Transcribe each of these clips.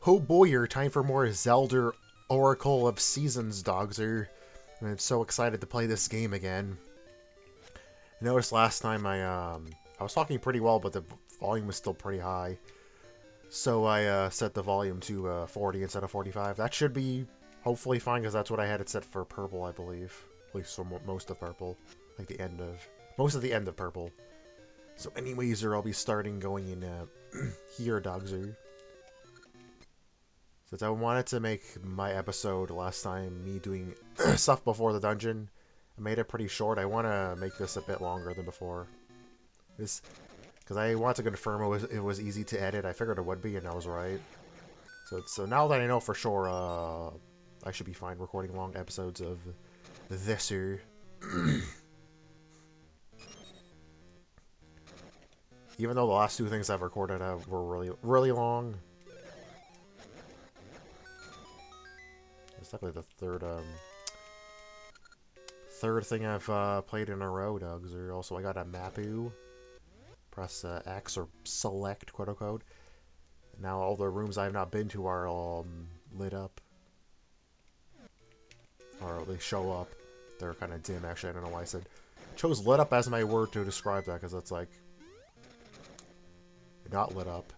Oh boy, time for more Zelda Oracle of Seasons, Dogser. I'm so excited to play this game again. I noticed last time I was talking pretty well, but the volume was still pretty high. So I set the volume to 40 instead of 45. That should be hopefully fine, because that's what I had it set for purple, I believe. At least for most of purple. Like the end of... most of the end of purple. So anyways, I'll be starting going in here, Dogser. Since I wanted to make my episode last time, me doing stuff before the dungeon, I made it pretty short. I want to make this a bit longer than before. This, because I wanted to confirm it was easy to edit. I figured it would be, and I was right. So now that I know for sure, I should be fine recording long episodes of this here. Even though the last two things I've recorded were really long. It's definitely the third thing I've played in a row, Dogs. Also, I got a Mapu. Press X or select, quote unquote. Now all the rooms I have not been to are all lit up. Or they show up. They're kind of dim, actually. I don't know why I chose lit up as my word to describe that, because it's like not lit up.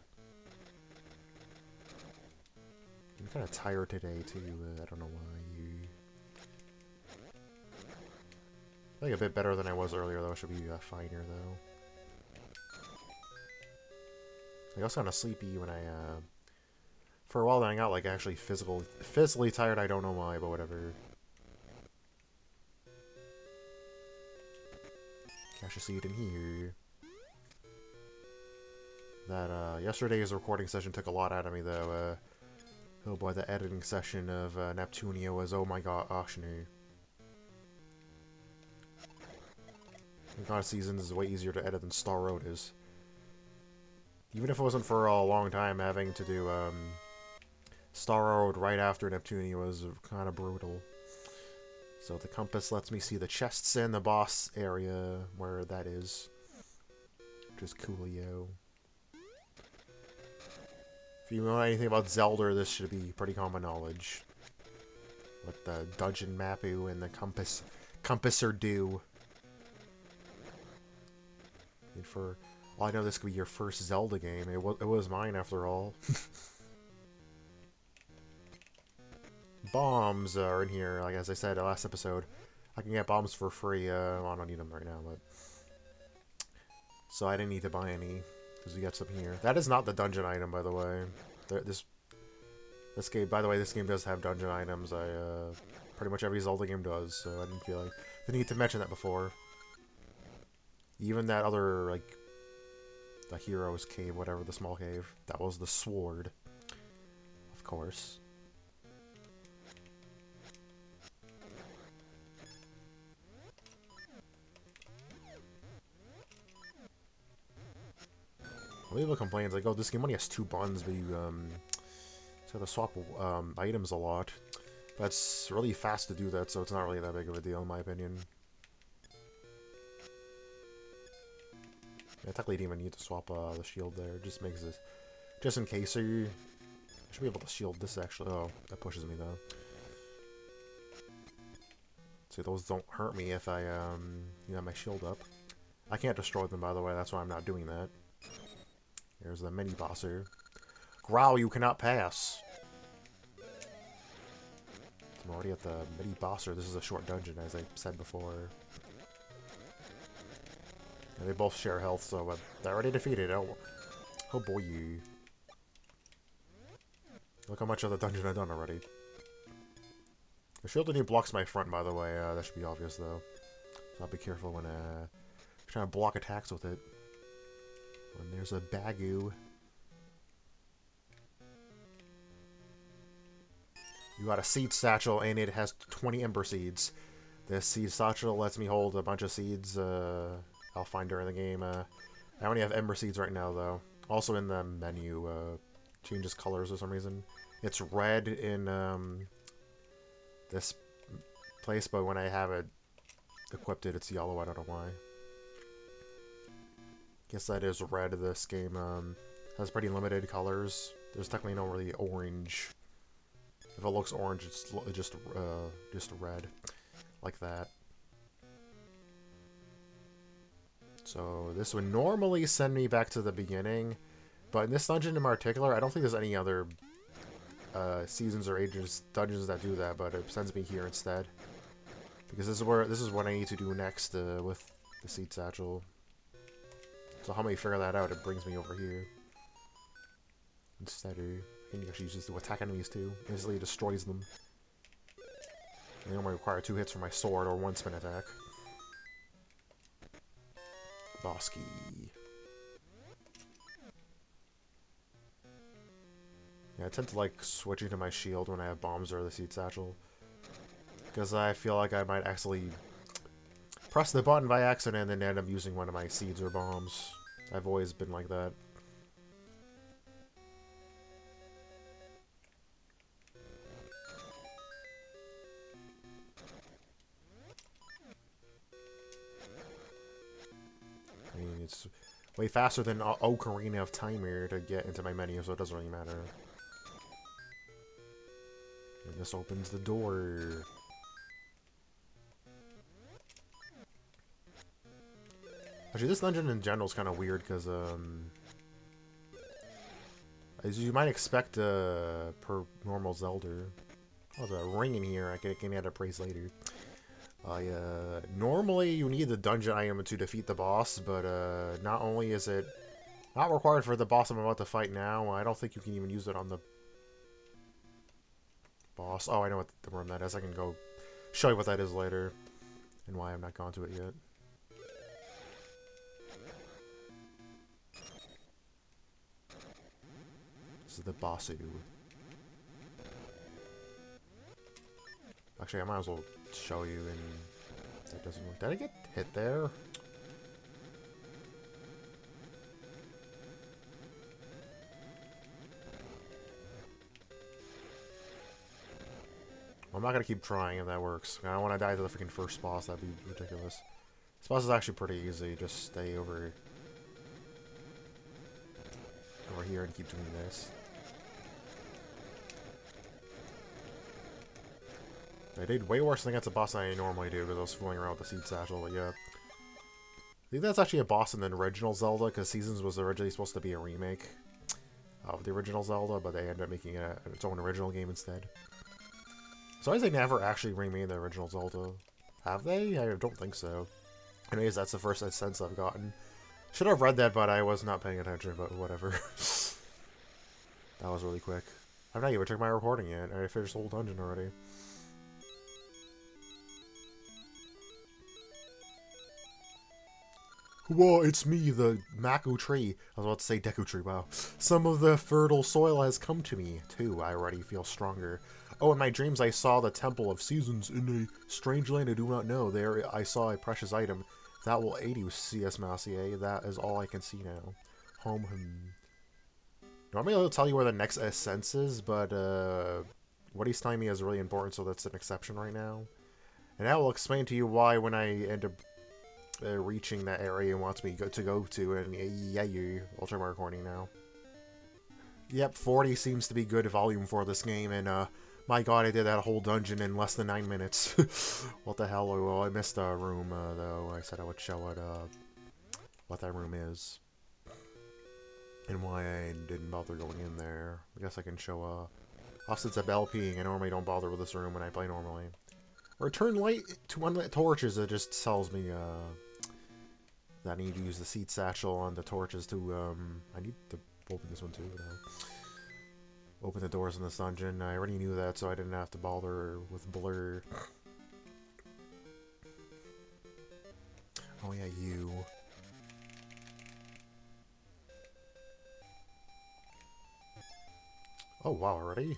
I'm kind of tired today, too. I don't know why. I think a bit better than I was earlier, though. Should be finer, though. I was kind of sleepy when I, for a while then I got, like, actually physically tired. I don't know why, but whatever. Gasha seed in here. That, yesterday's recording session took a lot out of me, though. Oh boy, the editing session of Neptunia was, oh my gosh, new. God Seasons is way easier to edit than Star Road is. Even if it wasn't for a long time, having to do Star Road right after Neptunia was kind of brutal. So the compass lets me see the chests in the boss area, where that is. Which is coolio. If you know anything about Zelda, this should be pretty common knowledge. What the dungeon mapu and the compasser do. And for all I know, this could be your first Zelda game. It was mine, after all. Bombs are in here, like as I said last episode. I can get bombs for free. Well, I don't need them right now, but... So I didn't need to buy any, because we got some here. That is not the dungeon item, by the way. This game, by the way, this game does have dungeon items. Pretty much every Zelda game does, so I didn't feel like the need to mention that before. Even that other, like, the hero's cave, whatever, the small cave, that was the sword, of course. People complains like, oh, this game only has 2 buttons, but you just have to swap items a lot. But it's really fast to do that, so it's not really that big of a deal, in my opinion. Yeah, technically, you didn't even need to swap the shield there. It just makes this, just in case. So you should be able to shield this actually. Oh, that pushes me though. See, those don't hurt me if I have my shield up. I can't destroy them, by the way. That's why I'm not doing that. There's the mini bosser. Growl, you cannot pass. I'm already at the mini bosser. This is a short dungeon, as I said before. And they both share health, so they're already defeated. Oh boy, you. Look how much of the dungeon I've done already. The shield only blocks my front, by the way. That should be obvious, though. So I'll be careful when trying to block attacks with it. When there's a Bagu. You got a seed satchel, and it has 20 ember seeds. This seed satchel lets me hold a bunch of seeds. I'll find during the game. I only have ember seeds right now, though. Also in the menu, changes colors for some reason. It's red in this place, but when I have it equipped, it's yellow. I don't know why. Guess that is red. This game has pretty limited colors. There's technically no really orange. If it looks orange, it's just red, like that. So this would normally send me back to the beginning, but in this dungeon in particular, I don't think there's any other seasons or ages dungeons that do that, but it sends me here instead. Because this is what I need to do next with the seed satchel. So how me figure that out, it brings me over here. Instead, I can actually use this to attack enemies too. Easily destroys them. I only require 2 hits for my sword or 1 spin attack. Boss key. Yeah, I tend to like switching to my shield when I have bombs or the seed satchel. Because I feel like I might actually press the button by accident and then end up using one of my seeds or bombs. I've always been like that. I mean, it's way faster than Ocarina of Time here to get into my menu, so it doesn't really matter. And this opens the door. Actually, this dungeon in general is kind of weird because, as you might expect, per normal Zelda. Oh, there's a ring in here. I can add a praise later. Normally you need the dungeon item to defeat the boss, but not only is it not required for the boss I'm about to fight now, I don't think you can even use it on the boss. Oh, I know what the room that is. I can go show you what that is later and why I've not gone to it yet. This is the bossu. Actually, I might as well show you, and that doesn't work. Did I get hit there? I'm not gonna keep trying if that works. I don't want to die to the freaking first boss. That'd be ridiculous. This boss is actually pretty easy. Just stay over here and keep doing this. I did way worse than against a boss than I normally do because I was fooling around with the seed satchel, but yeah. I think that's actually a boss in the original Zelda, because Seasons was originally supposed to be a remake of the original Zelda, but they ended up making it its own original game instead. So I think they never actually remade the original Zelda. Have they? I don't think so. Anyways, that's the first sense I've gotten. Should have read that, but I was not paying attention, but whatever. That was really quick. I've not even checked my recording yet. I finished the whole dungeon already. Whoa, it's me, the Mako tree. I was about to say Deku tree, wow. Some of the fertile soil has come to me, too. I already feel stronger. Oh, in my dreams I saw the Temple of Seasons in a strange land I do not know. There I saw a precious item. That will aid you, CS-Masyet. That is all I can see now. Home. Normally I'll tell you where the next essence is, but what he's telling me is really important, so that's an exception right now. And that will explain to you why when I end up reaching that area and wants me to go to, and yeah, I'll try my recording now. Yep, 40 seems to be good volume for this game, and my god, I did that whole dungeon in less than 9 minutes. What the hell? Well, I missed a room, though. I said I would show it, what that room is. And why I didn't bother going in there. I guess I can show, since I'm LPing, I normally don't bother with this room when I play normally. Return light to unlit torches, it just tells me, that I need to use the seed satchel on the torches to, I need to open this one too, open the doors in this dungeon. I already knew that, so I didn't have to bother with blur. Oh yeah, you. Oh wow, already?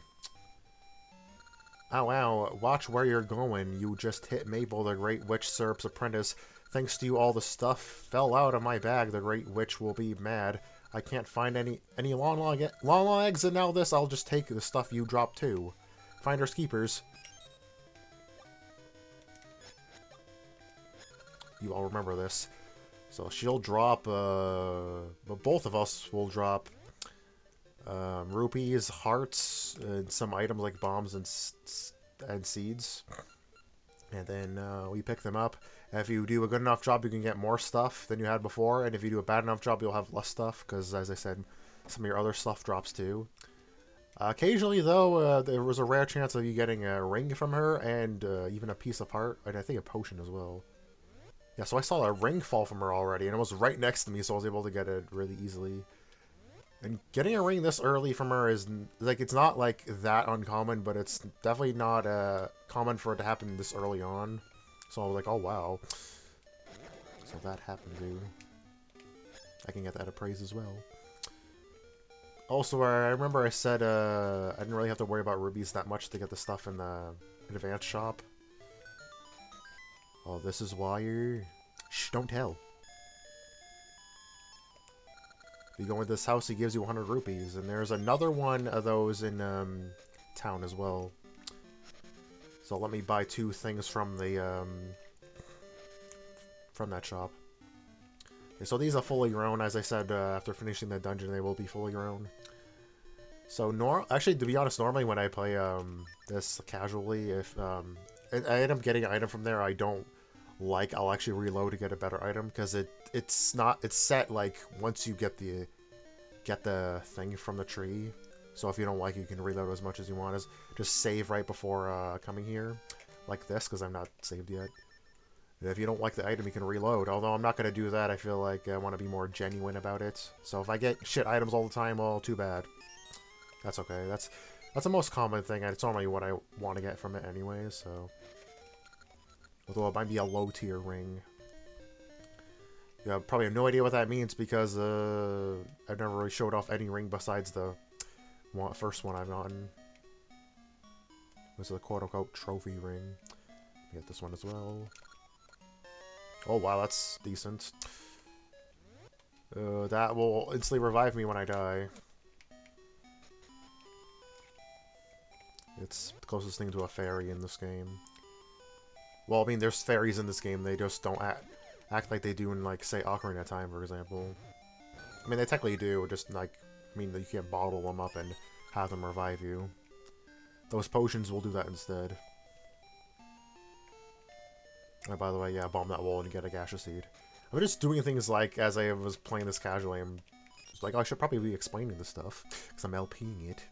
Oh wow, watch where you're going. You just hit Mabel, the Great Witch Syrup's apprentice. Thanks to you, all the stuff fell out of my bag. The Great Witch will be mad. I can't find any long legs, and now this, I'll just take the stuff you dropped too. Finders keepers. You all remember this. So she'll drop, but both of us will drop rupees, hearts, and some items like bombs and seeds. And then we pick them up. And if you do a good enough job, you can get more stuff than you had before. And if you do a bad enough job, you'll have less stuff. Because, as I said, some of your other stuff drops too. Occasionally, though, there was a rare chance of you getting a ring from her. And even a piece of heart. And I think a potion as well. Yeah, so I saw a ring fall from her already. And it was right next to me, so I was able to get it really easily. And getting a ring this early from her is, like, it's not, like, that uncommon, but it's definitely not common for it to happen this early on. So I was like, oh, wow. So that happened, dude. I can get that appraised as well. Also, I remember I said I didn't really have to worry about rubies that much to get the stuff in the advanced shop. Oh, this is why you're... Shh, don't tell. You go into this house, he gives you 100 rupees, and there's another one of those in town as well. So let me buy 2 things from the from that shop. Okay, so these are fully grown, as I said. After finishing the dungeon, they will be fully grown. So actually, to be honest, normally when I play this casually, if I end up getting an item from there I don't like, I'll actually reload to get a better item, because it's set like once you get the thing from the tree. So if you don't like it, you can reload as much as you want. Just save right before coming here, like this, because I'm not saved yet. And if you don't like the item, you can reload. Although I'm not going to do that. I feel like I want to be more genuine about it. So if I get shit items all the time, well, too bad. That's okay. That's the most common thing. It's normally what I want to get from it anyway, so... Although it might be a low-tier ring. Yeah, I probably have no idea what that means because I've never really showed off any ring besides the first one I've gotten. This is a quote-unquote trophy ring. Get this one as well. Oh wow, that's decent. That will instantly revive me when I die. It's the closest thing to a fairy in this game. Well, I mean, there's fairies in this game. They just don't act like they do in, like, say, Ocarina of Time, for example. I mean, they technically do, just, like, I mean, you can't bottle them up and have them revive you. Those potions will do that instead. And by the way, yeah, bomb that wall and get a Gasha seed. I'm just doing things like, as I was playing this casually, I'm just like, oh, I should probably be explaining this stuff, because I'm LPing it.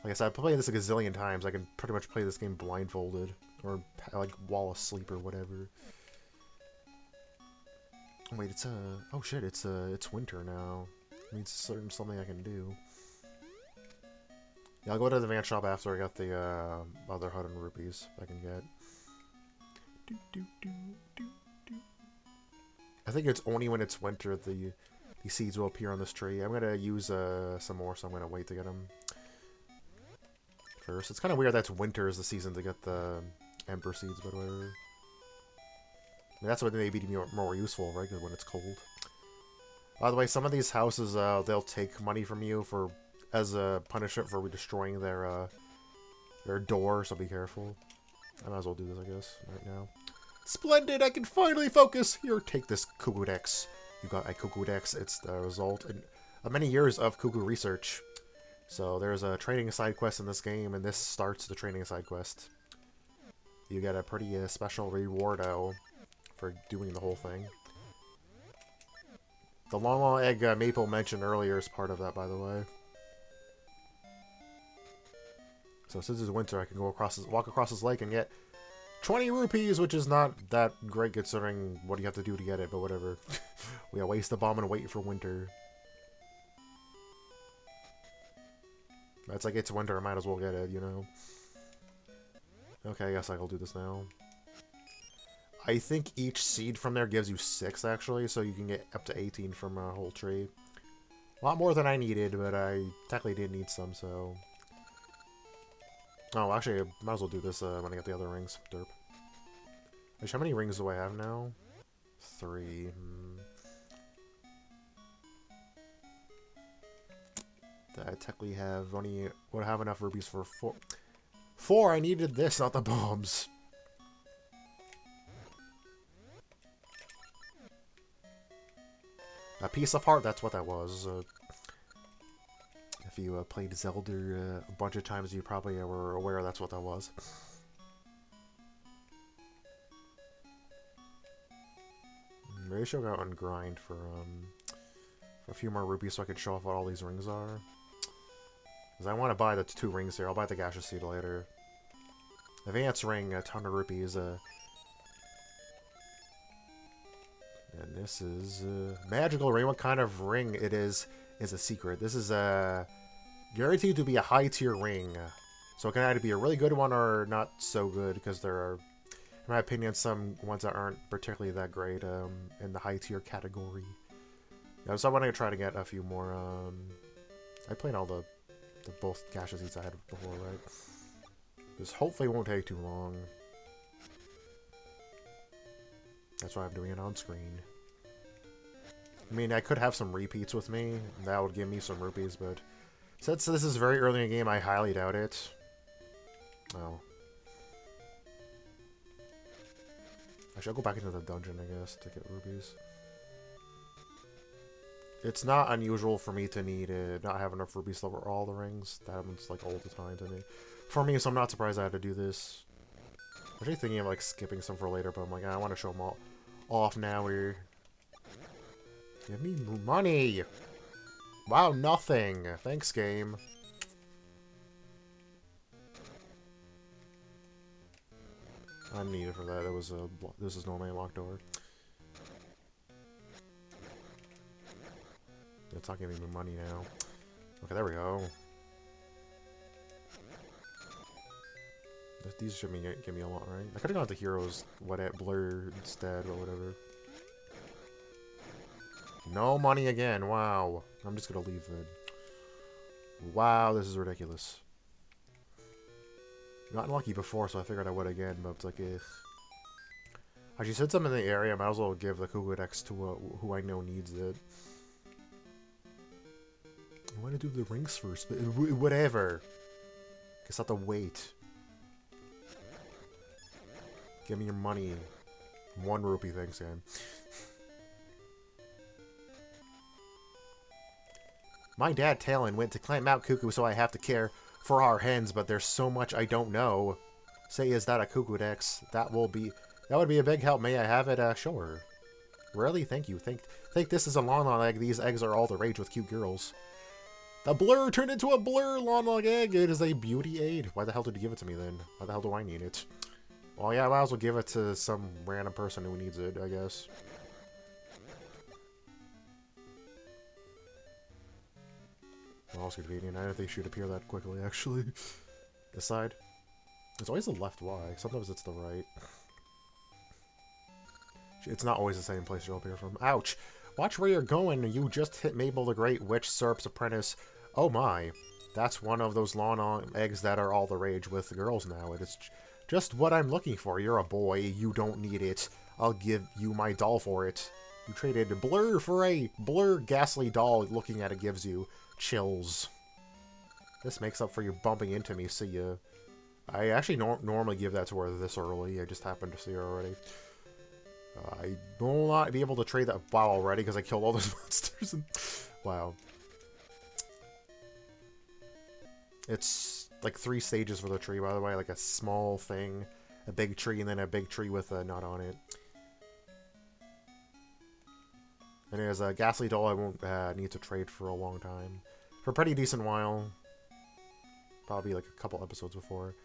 Like I said, I've played this a gazillion times. I can pretty much play this game blindfolded. Or, like, while asleep or whatever. Wait, it's, oh shit, it's winter now. It means something I can do. Yeah, I'll go to the van shop after I got the, other 100 rupees I can get. I think it's only when it's winter the seeds will appear on this tree. I'm gonna use, some more, so I'm gonna wait to get them first. It's kind of weird that winter is the season to get the ember seeds, but whatever. I mean, that's what maybe be more useful, right? When it's cold. By the way, some of these houses, they'll take money from you as a punishment for destroying their door, so be careful. I might as well do this, I guess, right now. Splendid! I can finally focus! Here, take this Kukudex. You got a Kukudex. It's the result of many years of Kuku research. So there's a training side quest in this game, and this starts the training side quest. You get a pretty special reward for doing the whole thing. The long egg maple mentioned earlier is part of that, by the way. So since it's winter, I can walk across this lake and get 20 rupees, which is not that great considering what you have to do to get it, but whatever. We gotta waste the bomb and wait for winter. It's like it's winter, I might as well get it, you know. Okay, I guess I'll do this now. I think each seed from there gives you 6, actually, so you can get up to 18 from a whole tree. A lot more than I needed, but I technically did need some, so... Oh, actually, I might as well do this when I get the other rings. Derp. Actually, how many rings do I have now? 3. I technically have would have enough rupees for 4. 4, I needed this, not the bombs. A piece of heart, that's what that was. If you played Zelda a bunch of times, you probably were aware that's what that was. Maybe I should go out and grind for a few more rupees so I can show off what all these rings are. Because I want to buy the 2 rings here. I'll buy the Gasha seed later. Advance ring, a ton of rupees. And this is magical ring. What kind of ring it is a secret. This is guaranteed to be a high tier ring. So it can either be a really good one or not so good, because there are, in my opinion, some ones that aren't particularly that great in the high tier category. Yeah, so I want to try to get a few more. I played all the both Gasha seeds I had before, right? This hopefully won't take too long. That's why I'm doing it on screen. I mean, I could have some repeats with me, and that would give me some rupees, but since this is very early in the game, I highly doubt it. Oh. I should go back into the dungeon, I guess, to get rupees. It's not unusual for me to need not have enough rupees to cover all the rings. That happens like all the time to me. For me, so I'm not surprised I had to do this. I'm actually thinking of like skipping some for later, but I'm like, I want to show them all off now here. Give me money! Wow, nothing! Thanks, game. I need it for that. It was this is normally a locked door. It's not giving me money now. Okay, there we go. These should give me a lot, right? I could have gone to Heroes, Blur instead, or whatever. No money again, wow. I'm just gonna leave then. Wow, this is ridiculous. Got lucky before, so I figured I would again, but it's like, Actually, since I'm in the area, I might as well give the Kukudex to who I know needs it. I want to do the rings first, but whatever. Guess I have to wait. Give me your money. 1 rupee, thanks, man. My dad, Talon, went to climb Mount Cuckoo, so I have to care for our hens, but there's so much I don't know. Say, is that a Kukudex? That would be a big help. May I have it? Sure. Really? Thank you. Think this is a long egg. These eggs are all the rage with cute girls. The blur turned into a blur long egg. It is a beauty aid. Why the hell did you give it to me then? Why the hell do I need it? Well, yeah, I might as well give it to some random person who needs it, I guess. Well, that's convenient. I didn't think she'd appear that quickly, actually. This side? It's always the left Y. Sometimes it's the right. It's not always the same place you'll appear from. Ouch! Watch where you're going. You just hit Mabel the Great Witch Syrup's apprentice. Oh my. That's one of those lawn eggs that are all the rage with the girls now. It is just what I'm looking for. You're a boy. You don't need it. I'll give you my doll for it. You traded Blur for a Blur ghastly doll. Looking at it gives you chills. This makes up for you bumping into me. See ya. I actually normally give that to her this early. I just happened to see her already. I will not be able to trade that wow already because I killed all those monsters. Wow. It's like 3 stages for the tree, by the way. Like a small thing, a big tree, and then a big tree with a nut on it. And there's a ghastly doll I won't need to trade for a long time. For a pretty decent while. Probably like a couple episodes before.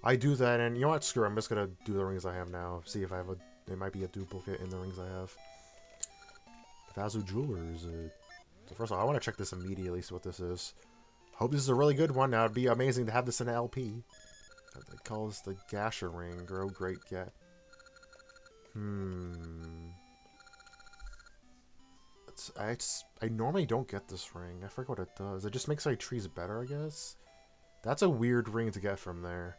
I do that, and you know what? Screw it. I'm just gonna do the rings I have now. See if I have a... There might be a duplicate in the rings I have. Vazu Jewelers. So first of all, I want to check this immediately, see what this is. Hope this is a really good one. Now, it'd be amazing to have this in an LP. It calls the Gasha Ring. Grow Great Get. I normally don't get this ring. I forget what it does. It just makes my trees better, I guess. That's a weird ring to get from there.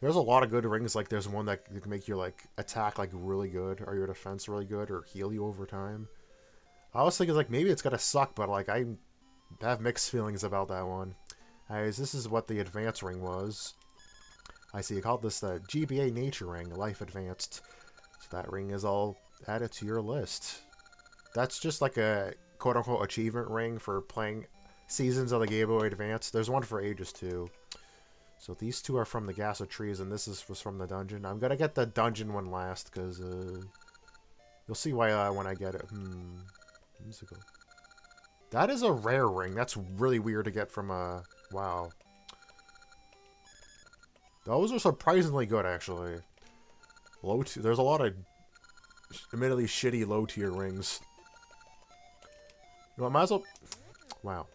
There's a lot of good rings, like there's one that can make your like attack like really good, or your defense really good, or heal you over time. I was thinking like maybe it's gonna suck, but like I have mixed feelings about that one. As this is what the advanced ring was. I see you called this the GBA Nature Ring, Life Advanced. So that ring is all added to your list. That's just like a quote-unquote achievement ring for playing seasons of the Game Boy Advance. There's one for Ages too. So these two are from the Gasha trees, and this was from the dungeon. I'm gonna get the dungeon one last, because you'll see why when I get it. Musical. That is a rare ring. That's really weird to get from a... Wow. Those are surprisingly good, actually. There's a lot of admittedly shitty low-tier rings. You know, I might as well... Wow.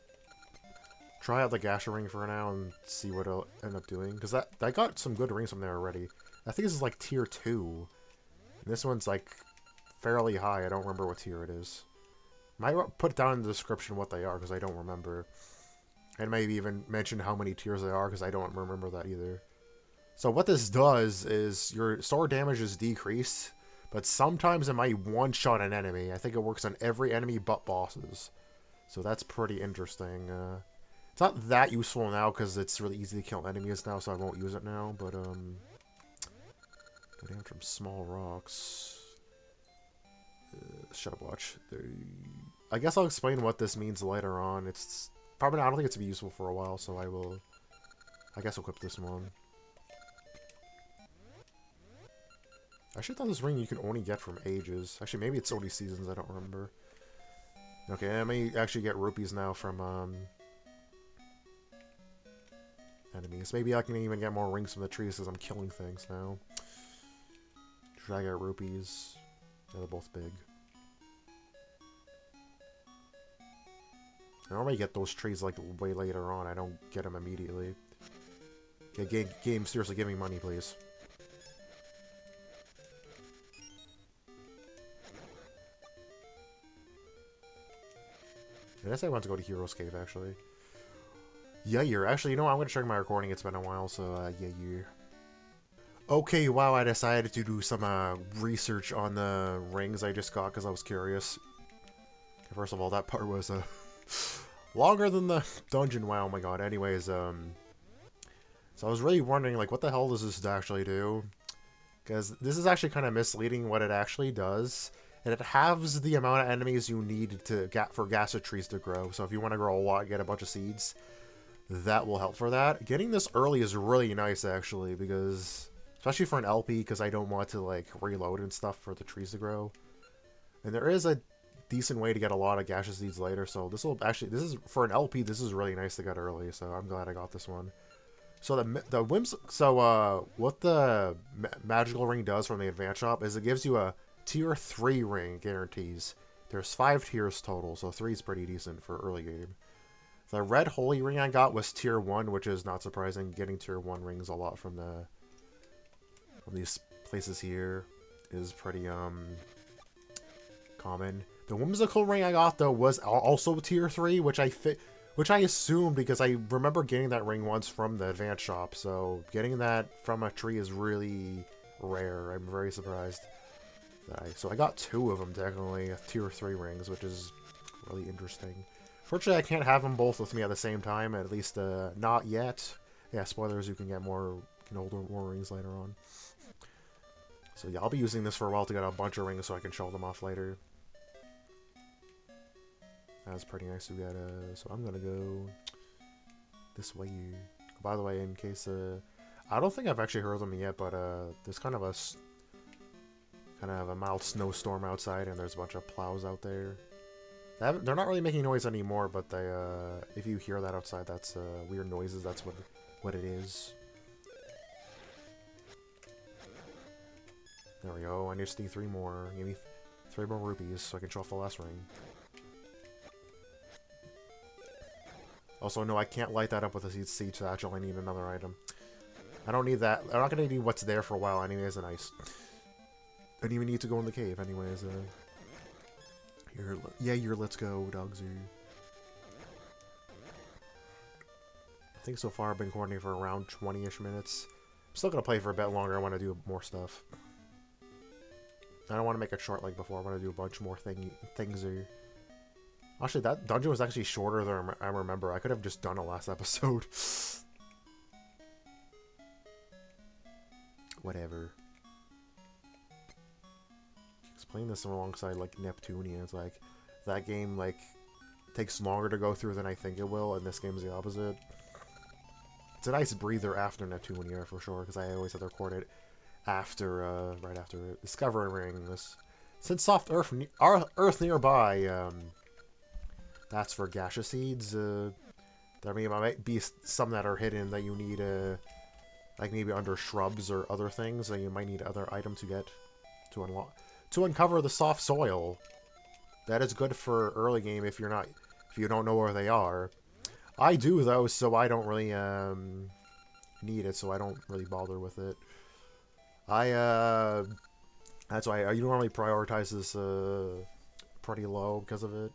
Try out the Gasha ring for now and see what it'll end up doing. Because that got some good rings from there already. I think this is like tier 2. And this one's like fairly high. I don't remember what tier it is. Might put down in the description what they are because I don't remember. And maybe even mention how many tiers they are because I don't remember that either. So what this does is your sword damage is decreased. But sometimes it might one-shot an enemy. I think it works on every enemy but bosses. So that's pretty interesting. It's not that useful now because it's really easy to kill enemies now, so I won't use it now. But go down from small rocks. Shut up, watch. I guess I'll explain what this means later on. It's probably not, I don't think it's gonna be useful for a while, so I guess equip this one. I actually thought this ring you could only get from Ages. Actually, maybe it's only seasons. I don't remember. Okay, I may actually get rupees now from enemies. Maybe I can even get more rings from the trees because I'm killing things now. Should I get rupees? Yeah, they're both big. I normally get those trees like way later on. I don't get them immediately. Okay, game, seriously, give me money, please. I guess I want to go to Hero's Cave, actually. Yeah, actually, you know what? I'm going to check my recording. It's been a while, so, yeah. Okay, wow, I decided to do some, research on the rings I just got, because I was curious. First of all, that part was, longer than the dungeon. Wow, oh my god. Anyways, so I was really wondering, like, what the hell does this actually do? Because this is actually kind of misleading what it actually does. And it halves the amount of enemies you need for Gasha trees to grow. So if you want to grow a lot, get a bunch of seeds, that will help for that. Getting this early is really nice, actually, because... Especially for an LP, because I don't want to, like, reload and stuff for the trees to grow. And there is a decent way to get a lot of Gasha seeds later, so this will actually... This is, for an LP, this is really nice to get early, so I'm glad I got this one. So what the Magical Ring does from the Advance Shop is it gives you a Tier 3 ring guarantees. There's 5 tiers total, so 3 is pretty decent for early game. The red holy ring I got was Tier 1, which is not surprising. Getting Tier 1 rings a lot from these places here is pretty common. The Whimsical Ring I got though was also Tier 3, which I assumed because I remember getting that ring once from the Advance Shop, so getting that from a tree is really rare. I'm very surprised. So I got 2 of them, technically, Tier 3 rings, which is really interesting. Fortunately, I can't have them both with me at the same time, at least not yet. Yeah, spoilers, you can get more rings later on. So yeah, I'll be using this for a while to get a bunch of rings so I can show them off later. That's pretty nice to get, so I'm gonna go this way. By the way, in case, I don't think I've actually heard them yet, but there's kind of a mild snowstorm outside, and there's a bunch of plows out there. They're not really making noise anymore, but they, if you hear that outside, that's weird noises. That's what it is. There we go. I just need 3 more. Give me 3 more rupees so I can show off the last ring. Also, no, I can't light that up with a siege satchel. I need another item. I don't need that. I'm not gonna need what's there for a while anyways, and I don't even need to go in the cave anyways. Let's go, dogs. I think so far I've been coordinating for around 20-ish minutes. I'm still gonna play for a bit longer. I want to do more stuff. I don't want to make it short like before. I want to do a bunch more things. Actually, that dungeon was actually shorter than I remember. I could have just done a last episode. Whatever. Playing this alongside like Neptunia, it's like that game like takes longer to go through than I think it will, and this game's the opposite. It's a nice breather after Neptunia, for sure, because I always have to record it after, right after it. Discovery Ring. Since soft Earth nearby, that's for Gasha seeds. There might be some that are hidden that you need, like maybe under shrubs or other things that you might need other item to get to unlock. To uncover the soft soil. That is good for early game if you don't know where they are. I do though, so I don't really need it, so I don't really bother with it. That's why I normally prioritize this pretty low because of it.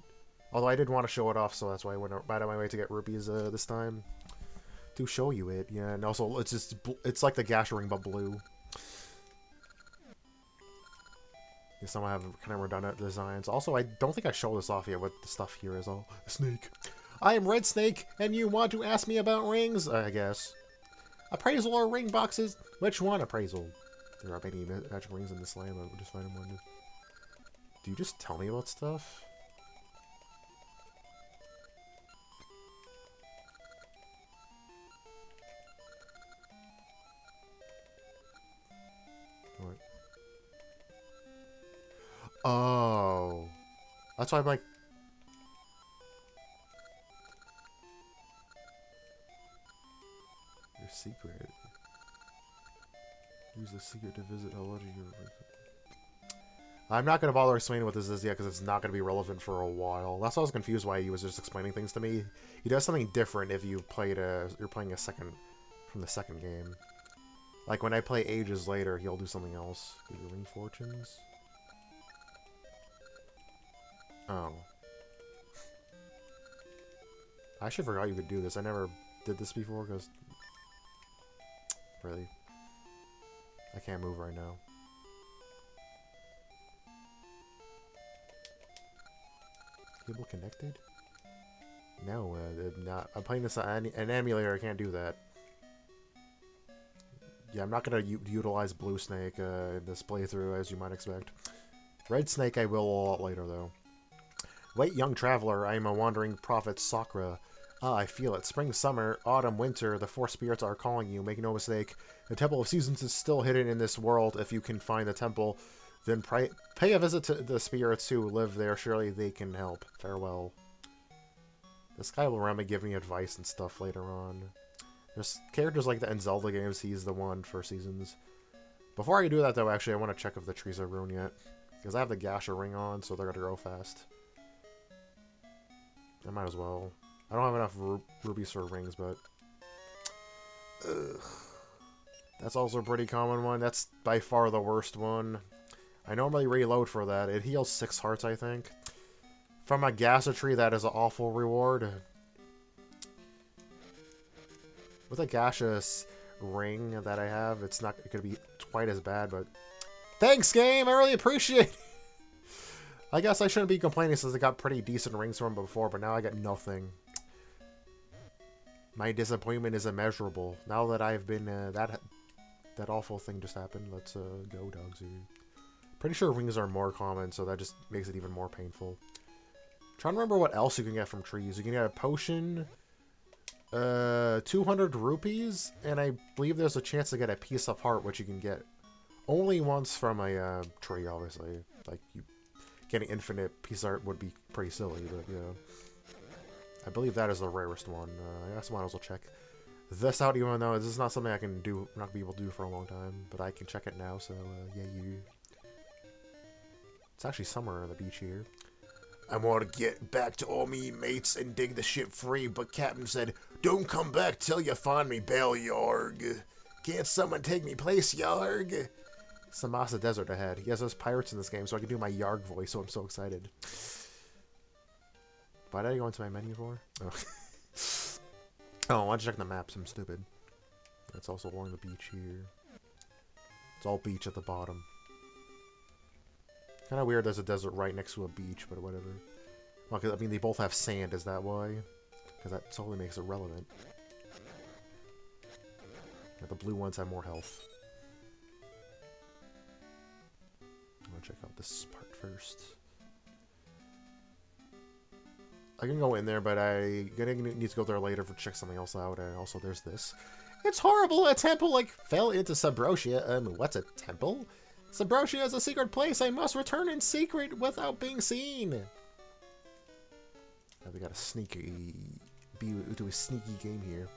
Although I did want to show it off, so that's why I went out of my way to get rupees this time to show you it. Yeah, and also it's like the Gasha ring but blue. Yeah, some have kind of redundant designs. Also, I don't think I showed this off yet. What the stuff here is all snake. I am Red Snake, and you want to ask me about rings? I guess. Appraisal or ring boxes? Which one? Appraisal. There are many magic rings in this land. I'll just find them one. Do you just tell me about stuff? What? Oh. That's why I'm like... Your secret. Use the secret to visit your... I'm not going to bother explaining what this is yet because it's not going to be relevant for a while. That's why I was confused why he was just explaining things to me. He does something different if you're playing from the second game. Like when I play ages later, he'll do something else. Do your ring fortunes? Oh. I actually forgot you could do this. I never did this before because... Really? I can't move right now. Cable connected? No, not. I'm playing this on an emulator. I can't do that. Yeah, I'm not going to utilize Blue Snake in this playthrough, as you might expect. Red Snake I will a lot later, though. Wait, young traveler, I am a wandering prophet, Sakura. Ah, I feel it. Spring, summer, autumn, winter, the four spirits are calling you. Make no mistake. The Temple of Seasons is still hidden in this world. If you can find the temple, then pay a visit to the spirits who live there. Surely they can help. Farewell. This guy will around me give me advice and stuff later on. There's characters like that in Zelda games. He's the one for Seasons. Before I do that, though, actually, I want to check if the trees are grown yet. Because I have the Gasha ring on, so they're going to grow fast. I might as well. I don't have enough rubies for rings, but... Ugh. That's also a pretty common one. That's by far the worst one. I normally reload for that. It heals 6 hearts, I think. From a Gasha tree, that is an awful reward. With a Gasha ring that I have, it's not going to be quite as bad, but... Thanks, game! I really appreciate it! I guess I shouldn't be complaining since I got pretty decent rings from before, but now I got nothing. My disappointment is immeasurable. Now that I've been, that awful thing just happened. Let's, go, dogs. Pretty sure rings are more common, so that just makes it even more painful. Trying to remember what else you can get from trees. You can get a potion, 200 rupees, and I believe there's a chance to get a piece of heart, which you can get only once from a, tree, obviously. Like, getting infinite piece of art would be pretty silly, but yeah. I believe that is the rarest one. I guess I might as well check this out, even though this is not something I can do, not be able to do for a long time, but I can check it now, so yeah, It's actually summer on the beach here. I want to get back to all me mates and dig the ship free, but Captain said, don't come back till you find me, Bell Yarg. Can't someone take me place, Yarg? Samasa Desert ahead. Yes, there's pirates in this game, so I can do my Yarg voice, so I'm so excited. Why did I go into my menu for? Oh, oh I want to check the maps. I'm stupid. It's also along the beach here. It's all beach at the bottom. Kind of weird there's a desert right next to a beach, but whatever. Well, I mean, they both have sand. Is that why? Because that totally makes it relevant. Yeah, the blue ones have more health. I'm gonna check out this part first. I can go in there, but I need to go there later for check something else out. And also, there's this. It's horrible! A temple, like, fell into Subrosia. What's a temple? Subrosia is a secret place. I must return in secret without being seen. Now we got a sneaky... do a sneaky game here.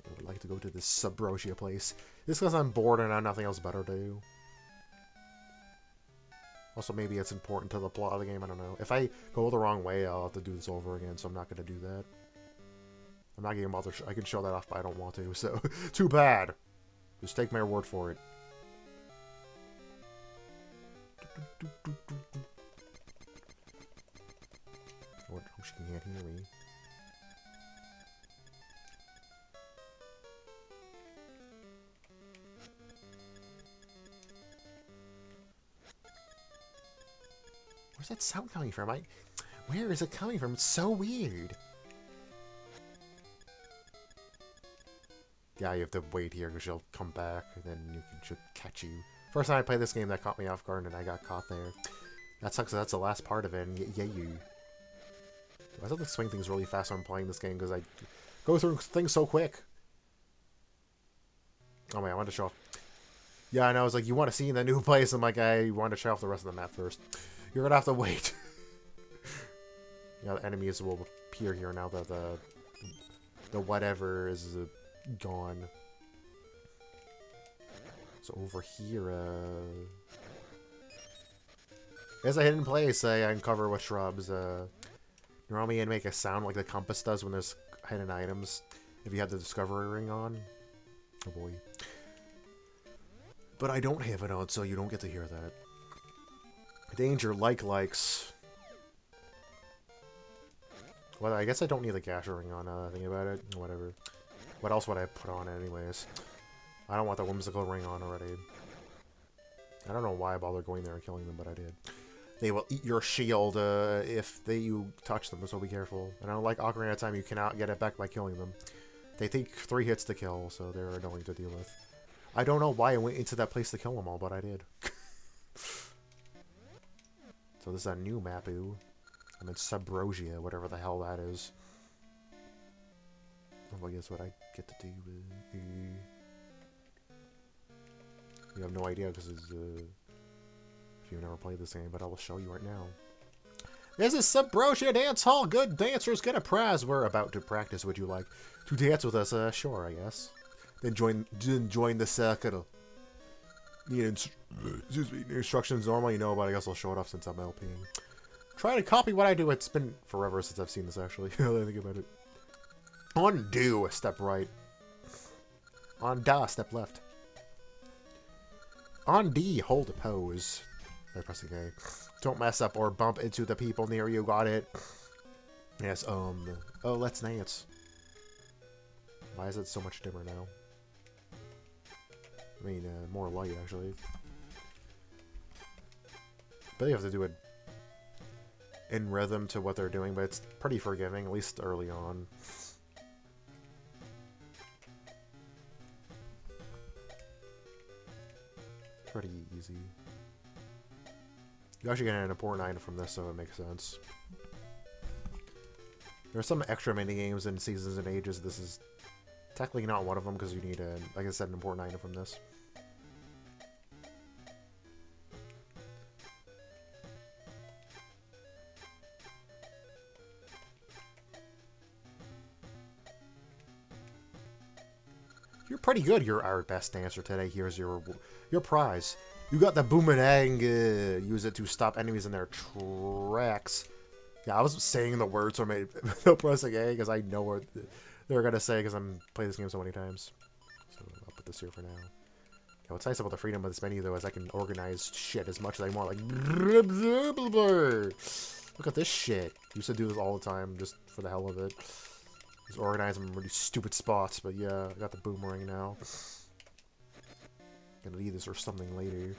I would like to go to this Subrosia place. This because I'm bored and I have nothing else better to do. Also, maybe it's important to the plot of the game, I don't know. If I go the wrong way, I'll have to do this over again, so I'm not going to do that. I'm not getting bothered. I can show that off, but I don't want to, so... Too bad! Just take my word for it. Oh, she can't hear me. Where's that sound coming from? Where is it coming from? It's so weird. Yeah, you have to wait here because she'll come back, and then she'll catch you. First time I played this game, that caught me off guard, and I got caught there. That sucks. That's the last part of it, and yeah, you. I have to swing things really fast when I'm playing this game because I go through things so quick. Oh man, I wanted to show off. Yeah, and I was like, you want to see in the new place? I'm like, I want to show off the rest of the map first. You're gonna have to wait. Yeah, the enemies will appear here now that the whatever is gone. So over here, as a hidden place, I uncover with shrubs. Normally, I'd make a sound like the compass does when there's hidden items. If you have the discovery ring on. Oh boy. But I don't have it on, so you don't get to hear that. Danger, likes. Well, I guess I don't need the Gasha ring on now that I think about it. Whatever. What else would I put on anyways? I don't want the Whimsical Ring on already. I don't know why I bothered going there and killing them, but I did. They will eat your shield if you touch them, so be careful. And unlike Ocarina of Time, you cannot get it back by killing them. They take 3 hits to kill, so they're annoying to deal with. I don't know why I went into that place to kill them all, but I did. So this is a new map-oo. I'm in Subrosia, whatever the hell that is. Well, guess what I get to do? You have no idea because it's if you've never played this game, but I will show you right now. This is Subrosia Dance Hall. Good dancers get a prize. We're about to practice. Would you like to dance with us? Sure, I guess. Then join the circle. Need instructions normally, you know, but I guess I'll show it off since I'm LPing. Try to copy what I do. It's been forever since I've seen this, actually. Now that I think about it. Undo, step right. On da, step left. On D, hold a pose. By pressing A. Don't mess up or bump into the people near you. Got it. Yes, oh, let's dance. Why is it so much dimmer now? I mean, more light, actually. But you have to do it in rhythm to what they're doing, but it's pretty forgiving, at least early on. Pretty easy. You actually get an important item from this, so it makes sense. There are some extra mini-games in Seasons and Ages. This is technically not one of them, because you need, like I said, an important item from this. You're pretty good. You're our best dancer today. Here's your prize. You got the boomerang. Use it to stop enemies in their tracks. Yeah, I was saying the words, so I made no pressing A because I know what they're gonna say because I'm playing this game so many times. So I'll put this here for now. Yeah, what's nice about the freedom of this menu though is I can organize shit as much as I want. Like, look at this shit. I used to do this all the time just for the hell of it. Just organize them in really stupid spots, but yeah, I got the boomerang now. Gonna need this or something later.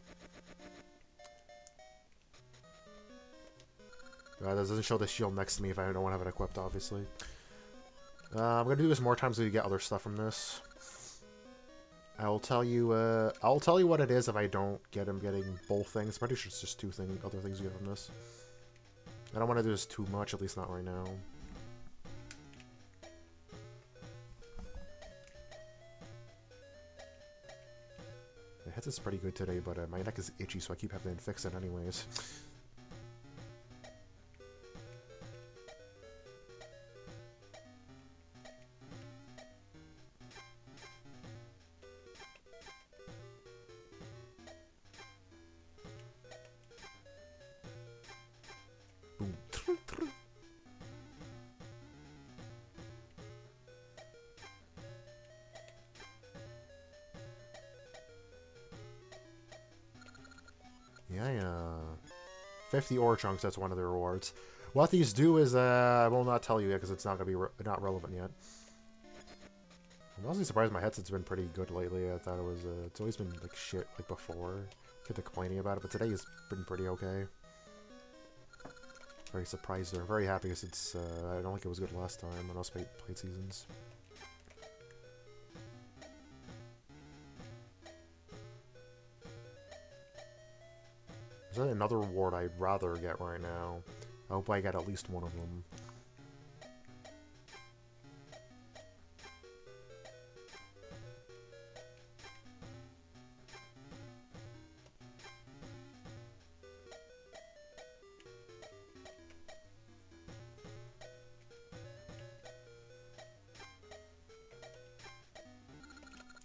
That doesn't show the shield next to me if I don't want to have it equipped, obviously. I'm gonna do this more times so you get other stuff from this. I'll tell you what it is if I don't get him getting both things. Pretty sure it's just 2 other things you get from this. I don't want to do this too much, at least not right now. My head is pretty good today, but my neck is itchy, so I keep having to fix it anyways. Boom. Yeah. 50 ore chunks, that's one of the rewards. What these do is, I will not tell you yet because it's not going to be not relevant yet. I'm honestly surprised my headset's been pretty good lately. I thought it was, it's always been like shit like before. Kept complaining about it, but today has been pretty okay. Very surprised there. Very happy because it's, I don't think it was good last time when I was played seasons. Is there another reward I'd rather get right now? I hope I get at least one of them.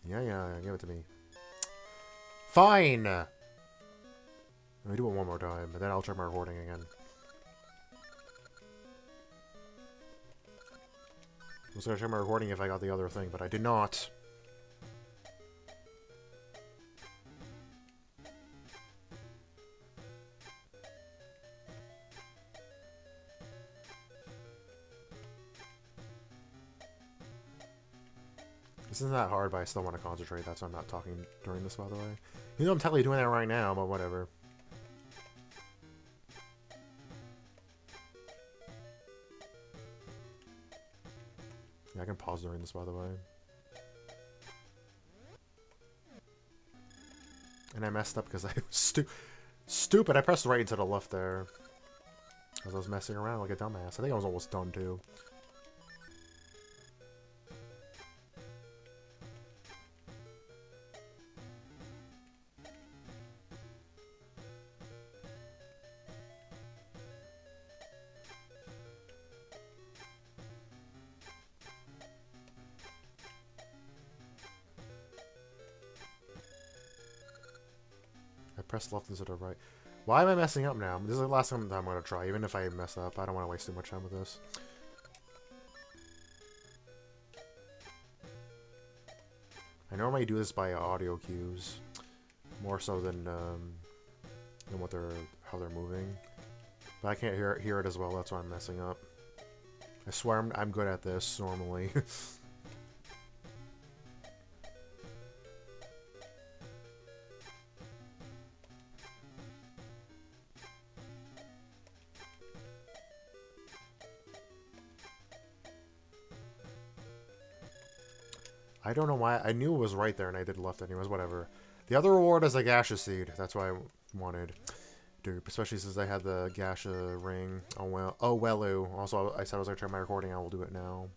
Yeah, give it to me. Fine! Let me do it one more time, but then I'll try my recording again. I was gonna try my recording if I got the other thing, but I did not. This isn't that hard, but I still want to concentrate. That's why I'm not talking during this, by the way. You know I'm technically doing that right now, but whatever. Yeah, I can pause during this, by the way. And I messed up because I was stupid. I pressed right into the left there. Because I was messing around like a dumbass. I think I was almost done, too. I pressed left instead of right. Why am I messing up now? This is the last time I'm going to try. Even if I mess up, I don't want to waste too much time with this. I normally do this by audio cues. More so than what how they're moving. But I can't hear it as well, that's why I'm messing up. I swear I'm good at this, normally. I don't know why. I knew it was right there and I did left anyways, whatever. The other reward is a Gasha seed. That's what I wanted. Dude, especially since I had the Gasha ring. Oh well. Oh well. Also, I said I was going to try my recording. I will do it now.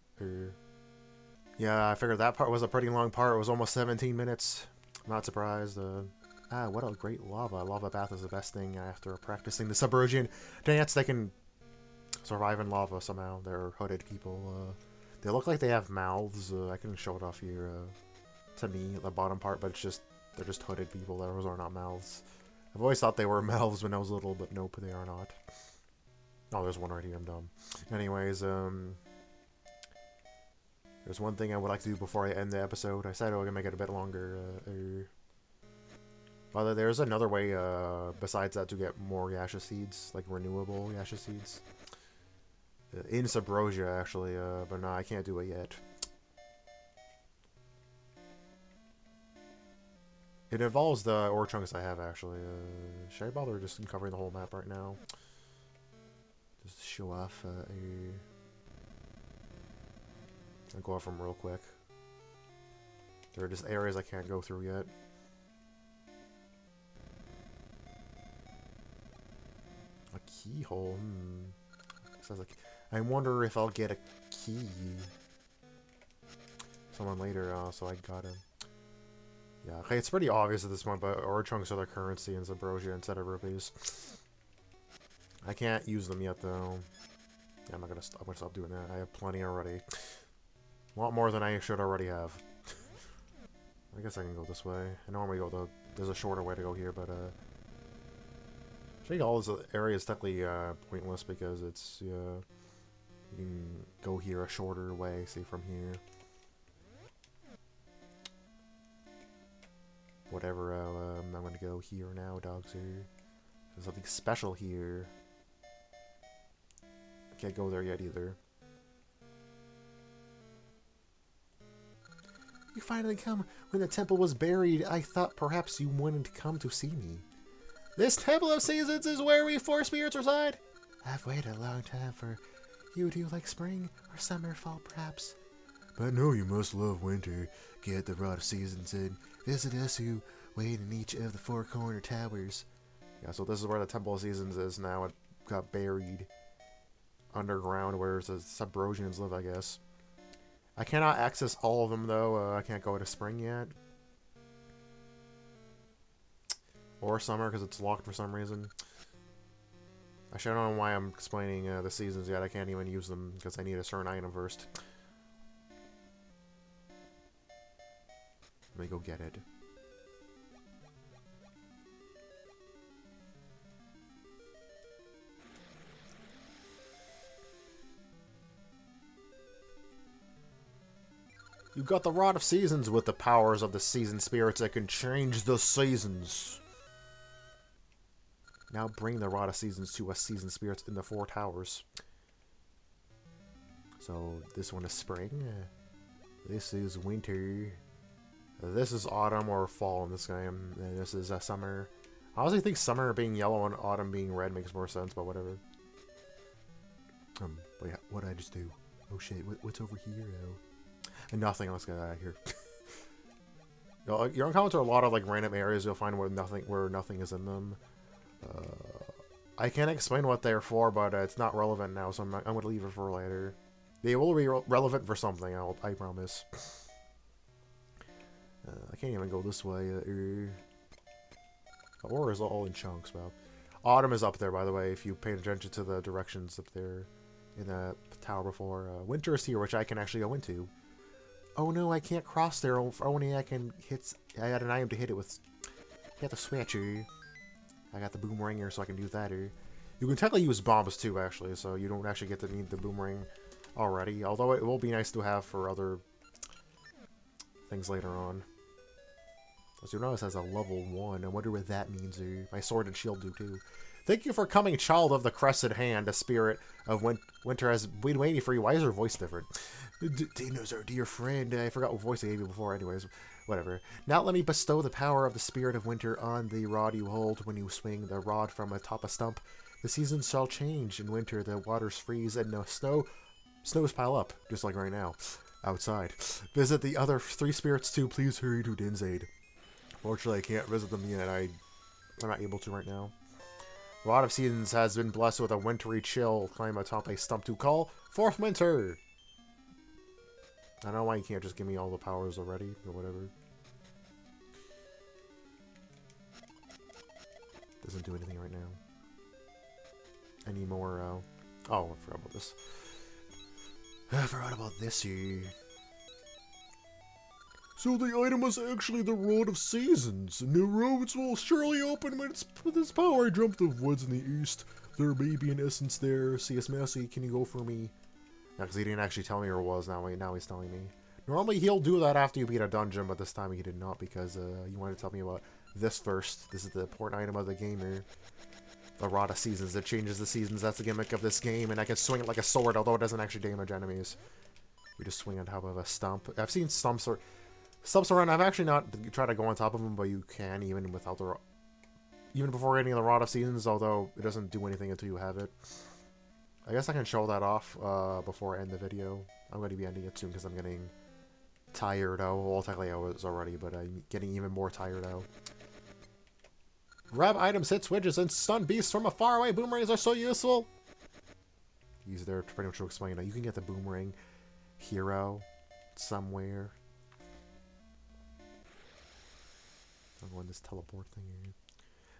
Yeah, I figured that part was a pretty long part. It was almost 17 minutes. I'm not surprised. What a great lava. Lava bath is the best thing after practicing the Subrogian dance. They can survive in lava somehow. They're hooded people. They look like they have mouths. I can show it off here to me, the bottom part, but they're just hooded people. Those are not mouths. I've always thought they were mouths when I was little, but nope, they are not. Oh, there's one right here. I'm dumb. Anyways, there's one thing I would like to do before I end the episode. I said I was going to make it a bit longer. Well, there's another way besides that to get more Gasha seeds, like renewable Gasha seeds. In Subrosia, actually, but no, I can't do it yet. It involves the ore chunks I have, actually. Should I bother just covering the whole map right now? Just show off I'll go off them real quick. There are just areas I can't go through yet. keyhole. Sounds like... I wonder if I'll get a key. Someone later, so I gotta... Yeah, okay, it's pretty obvious at this point, but ore chunks are the currency in Zabrosia instead of rupees. I can't use them yet, though. Yeah, I'm gonna stop doing that. I have plenty already. A lot more than I should already have. I guess I can go this way. I normally go there's a shorter way to go here, but I think all this area is technically pointless because it's you can go here a shorter way, see from here. Whatever, I'm gonna go here now, dogs. There's something special here. I can't go there yet either. You finally come. When the temple was buried, I thought perhaps you wouldn't come to see me. This Temple of Seasons is where we four spirits reside. I've waited a long time for you. Do you like spring or summer, fall, perhaps? But no, you must love winter. Get the Rod of Seasons in. Visit us who wait in each of the four corner towers. Yeah, so this is where the Temple of Seasons is now. It got buried underground where the Subrosians live, I guess. I cannot access all of them, though. I can't go to spring yet. Or summer, because it's locked for some reason. Actually, I don't know why I'm explaining the seasons yet. I can't even use them, because I need a certain item first. Let me go get it. You got the Rod of Seasons with the powers of the season spirits that can change the seasons. Now bring the Rod of Seasons to us season spirits in the four towers. So this one is spring. This is winter. This is autumn or fall in this game. And this is summer. I honestly think summer being yellow and autumn being red makes more sense, but whatever. But yeah, what did I just do? Oh shit, what's over here though? And nothing. Let's get out of here. You'll encounter a lot of like random areas you'll find where nothing is in them. I can't explain what they're for, but it's not relevant now, so I'm gonna leave it for later. They will be relevant for something. I promise. I can't even go this way. The ore is all in chunks, well. Autumn is up there, by the way, if you pay attention to the directions up there in the tower before. Winter is here, which I can actually go into. Oh no, I can't cross there. Only I can hit. I got an item to hit it with. Got the switcher. I got the boomerang here, so I can do that here. You can technically use bombs too, actually, so you don't actually get to need the boomerang already. Although it will be nice to have for other things later on. As you notice, has a level 1. I wonder what that means. My sword and shield do too. Thank you for coming, child of the crested hand. The spirit of winter has been waiting for you. Why is her voice different? Dino's our dear friend. I forgot what voice I gave you before. Anyways, whatever. Now let me bestow the power of the spirit of winter on the rod you hold when you swing the rod from atop a stump. The seasons shall change. In winter, the waters freeze and the snows pile up, just like right now, outside. Visit the other 3 spirits too. Please hurry to Din's aid. Fortunately, I can't visit them yet. I'm not able to right now. Rod of Seasons has been blessed with a wintry chill. Climb atop a stump to call forth winter. I don't know why you can't just give me all the powers already, or whatever. Doesn't do anything right now. Any more, oh, I forgot about this. I forgot about this here. So the item was actually the Rod of Seasons. New roads will surely open with its power. I dreamt of woods in the east. There may be an essence there. CS-Masyet, can you go for me? Yeah, because he didn't actually tell me where it was. Now he's telling me. Normally he'll do that after you beat a dungeon, but this time he did not because he wanted to tell me about this first. This is the important item of the game here. The Rod of Seasons. It changes the seasons. That's the gimmick of this game, and I can swing it like a sword, although it doesn't actually damage enemies. We just swing on top of a stump. I've seen stumps around. I've actually not tried to go on top of them, but you can even without the, even before getting the Rod of Seasons. Although it doesn't do anything until you have it. I guess I can show that off before I end the video. I'm going to be ending it soon because I'm getting tired out. Well, technically I was already, but I'm getting even more tired out. Grab items, hit switches, and stun beasts from a far away. Boomerangs are so useful. He's there pretty much to explain that you can get the boomerang hero somewhere. I'll go in this teleport thing here.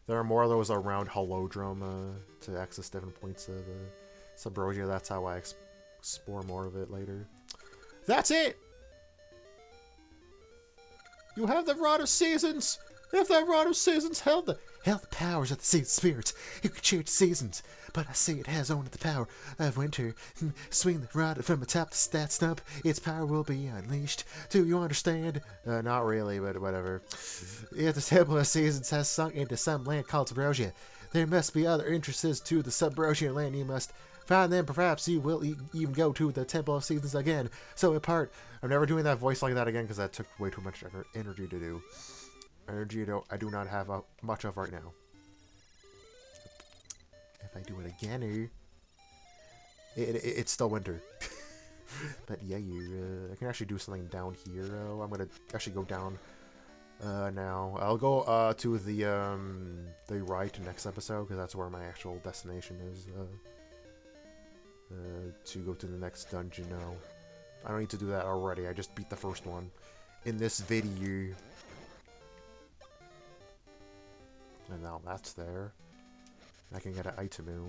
There are more of those around Holodrome to access different points of Subrosia. That's how I explore more of it later. That's it! You have the Rod of Seasons! If that Rod of Seasons held the powers of the sea spirits, you could change seasons. But I say it has only the power of winter. Swing the rod from atop that stump, its power will be unleashed. Do you understand? Not really, but whatever. If the Temple of Seasons has sunk into some land called Subrosia, there must be other entrances to the Subrosian land. You must find them. Perhaps you will even go to the Temple of Seasons again. So apart, I'm never doing that voice like that again because that took way too much energy to do. Energy I do not have much of right now. If I do it again, it's still winter. But yeah, I can actually do something down here. I'm gonna actually go down now. I'll go to the right next episode because that's where my actual destination is. To go to the next dungeon now. I don't need to do that already. I just beat the first one in this video. And now that's there. I can get an item.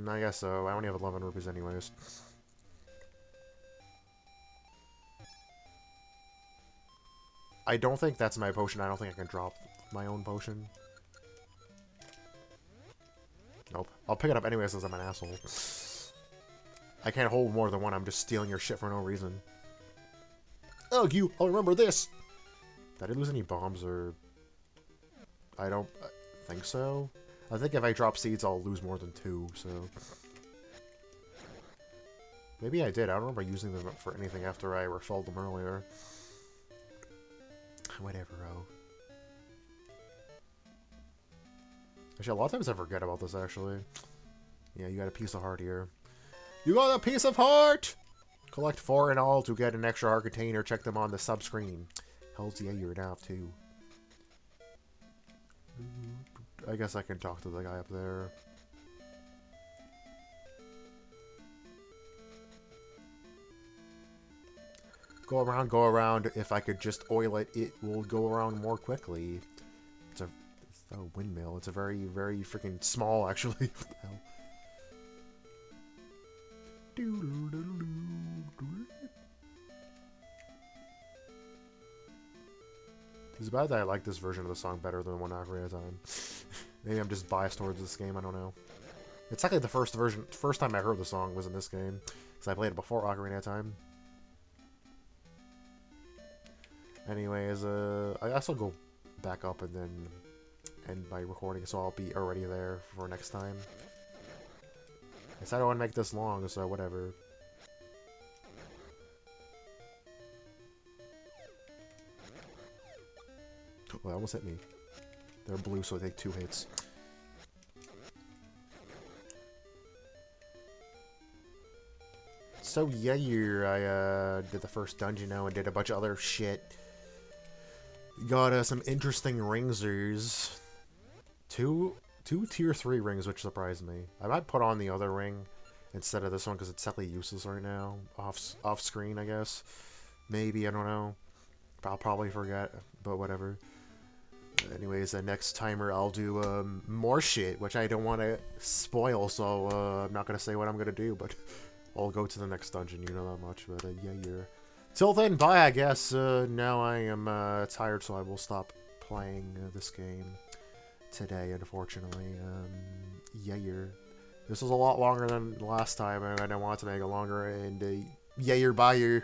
I guess so. I only have 11 rupees anyways. I don't think that's my potion. I don't think I can drop my own potion. Nope. I'll pick it up anyways since I'm an asshole. I can't hold more than one. I'm just stealing your shit for no reason. Oh, I'll remember this! Did I lose any bombs or... I don't think so. I think if I drop seeds, I'll lose more than 2, so... Maybe I did. I don't remember using them for anything after I refilled them earlier. Whatever, Actually, a lot of times I forget about this, actually. Yeah, you got a piece of heart here. You got a piece of heart! Collect 4 in all to get an extra heart container. Check them on the sub-screen. Hells yeah, you're now too. I guess I can talk to the guy up there. Go around. If I could just oil it, it will go around more quickly. It's a windmill. It's a very, very freaking small, actually. What the hell? It's bad that I like this version of the song better than One Ocarina of Time. Maybe I'm just biased towards this game, I don't know. It's actually the first time I heard the song was in this game, because I played it before Ocarina of Time. Anyways, I also go back up and then end my recording, so I'll be already there for next time. I said I don't want to make this long, so whatever. Oh, that almost hit me. They're blue, so they take 2 hits. So yeah, I did the first dungeon now and did a bunch of other shit. Got some interesting ringers. Two tier 3 rings, which surprised me. I might put on the other ring instead of this one because it's technically useless right now. Off screen, I guess. Maybe, I don't know. I'll probably forget, but whatever. Anyways, next timer I'll do more shit, which I don't want to spoil, so I'm not going to say what I'm going to do, but I'll go to the next dungeon, you know that much. But yeah, till then, bye, I guess. Now I am tired, so I will stop playing this game today, unfortunately. Yeah, this was a lot longer than last time, and I don't want to make it longer, and yeah, bye.